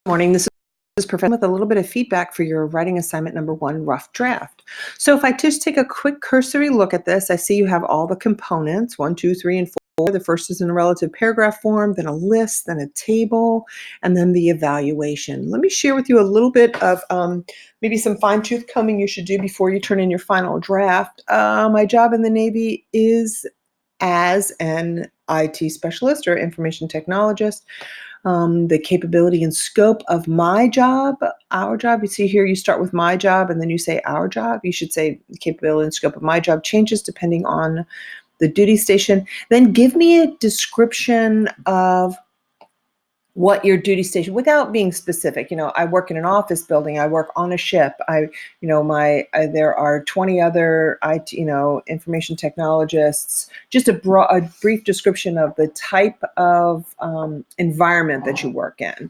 Morning. This is Professor with a little bit of feedback for your writing assignment number 1, rough draft. So if I just take a quick cursory look at this, I see you have all the components, 1, 2, 3, and 4. The first is in a relative paragraph form, then a list, then a table, and then the evaluation. Let me share with you a little bit of maybe some fine-tooth combing you should do before you turn in your final draft. My job in the Navy is as an IT specialist or information technologist. The capability and scope of my job, our job. You see here, you start with my job and then you say our job. You should say the capability and scope of my job changes depending on the duty station. Then give me a description of what your duty station, without being specific. I work in an office building, I work on a ship, there are 20 other information technologists. Just a brief description of the type of environment that you work in.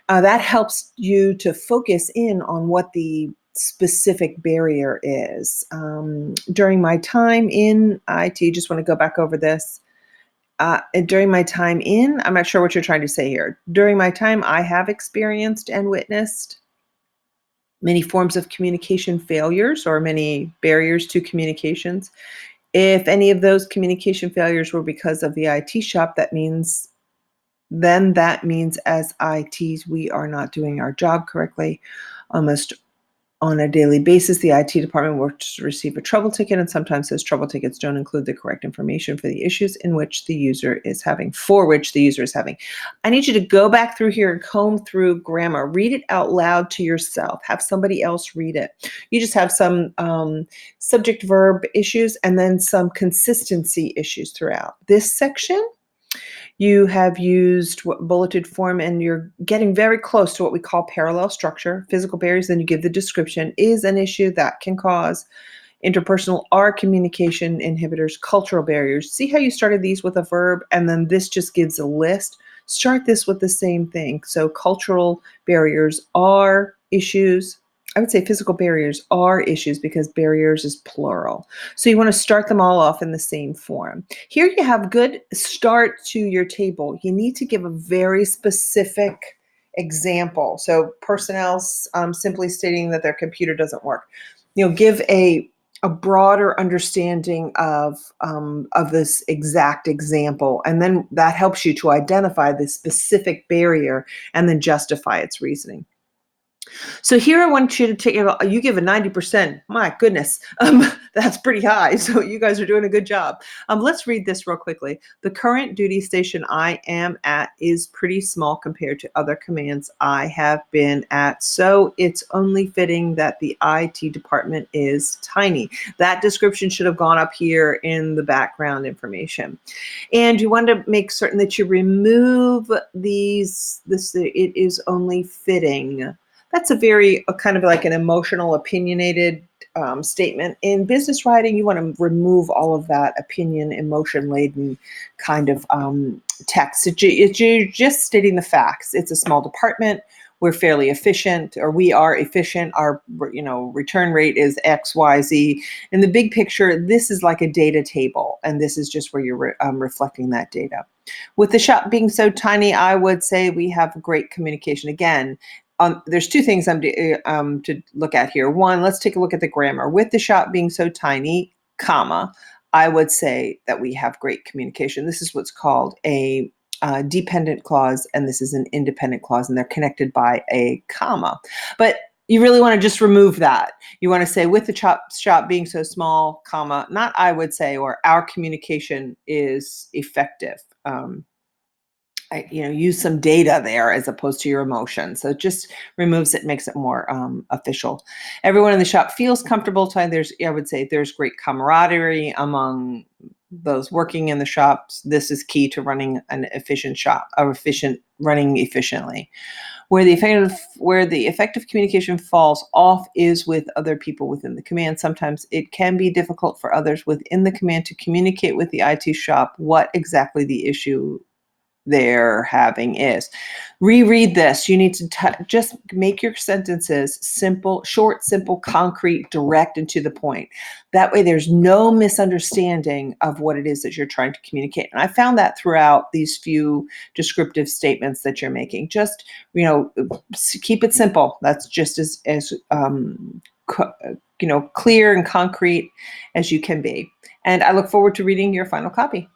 That helps you to focus in on what the specific barrier is. During my time in IT, just want to go back over this. During my time I'm not sure what you're trying to say here. During my time, I have experienced and witnessed many forms of communication failures or many barriers to communications. If any of those communication failures were because of the IT shop, that means as ITs, we are not doing our job correctly. Almost on a daily basis, the IT department will receive a trouble ticket, and sometimes those trouble tickets don't include the correct information for the issues for which the user is having. I need you to go back through here and comb through grammar. Read it out loud to yourself. Have somebody else read it. You just have some subject-verb issues and then some consistency issues throughout. This section, you have used bulleted form, and you're getting very close to what we call parallel structure. Physical barriers, then you give the description, is an issue that can cause interpersonal or communication inhibitors. Cultural barriers. See how you started these with a verb, and then this just gives a list. Start this with the same thing. So cultural barriers are issues. I would say physical barriers are issues because barriers is plural. So you want to start them all off in the same form. Here you have good start to your table. You need to give a very specific example. So personnel simply stating that their computer doesn't work. Give a broader understanding of this exact example, and then that helps you to identify the specific barrier and then justify its reasoning. So here I want you to take, you give a 90%. My goodness, that's pretty high. So you guys are doing a good job. Let's read this real quickly. The current duty station I am at is pretty small compared to other commands I have been at. So it's only fitting that the IT department is tiny. That description should have gone up here in the background information. And you want to make certain that you remove it is only fitting. That's a very kind of like an emotional, opinionated statement. In business writing, you want to remove all of that opinion, emotion-laden kind of text. You're just stating the facts. It's a small department. We're fairly efficient, or we are efficient. Our return rate is X, Y, Z. In the big picture, this is like a data table, and this is just where you're reflecting that data. With the shop being so tiny, I would say we have great communication. Again, there's two things to look at here. One, let's take a look at the grammar. With the shop being so tiny, comma, I would say that we have great communication. This is what's called a dependent clause, and this is an independent clause, and they're connected by a comma. But you really want to just remove that. You want to say with the shop being so small, comma, not I would say, or our communication is effective. Use some data there as opposed to your emotion. So it just removes it, makes it more official. Everyone in the shop feels comfortable. I would say there's great camaraderie among those working in the shops. This is key to running an efficient shop, running efficiently. Where the effective communication falls off is with other people within the command. Sometimes it can be difficult for others within the command to communicate with the IT shop what exactly the issue they're having is. Reread this. You need to just make your sentences simple, short, simple, concrete, direct, and to the point. That way, there's no misunderstanding of what it is that you're trying to communicate. And I found that throughout these few descriptive statements that you're making. Just, keep it simple. That's just clear and concrete as you can be. And I look forward to reading your final copy.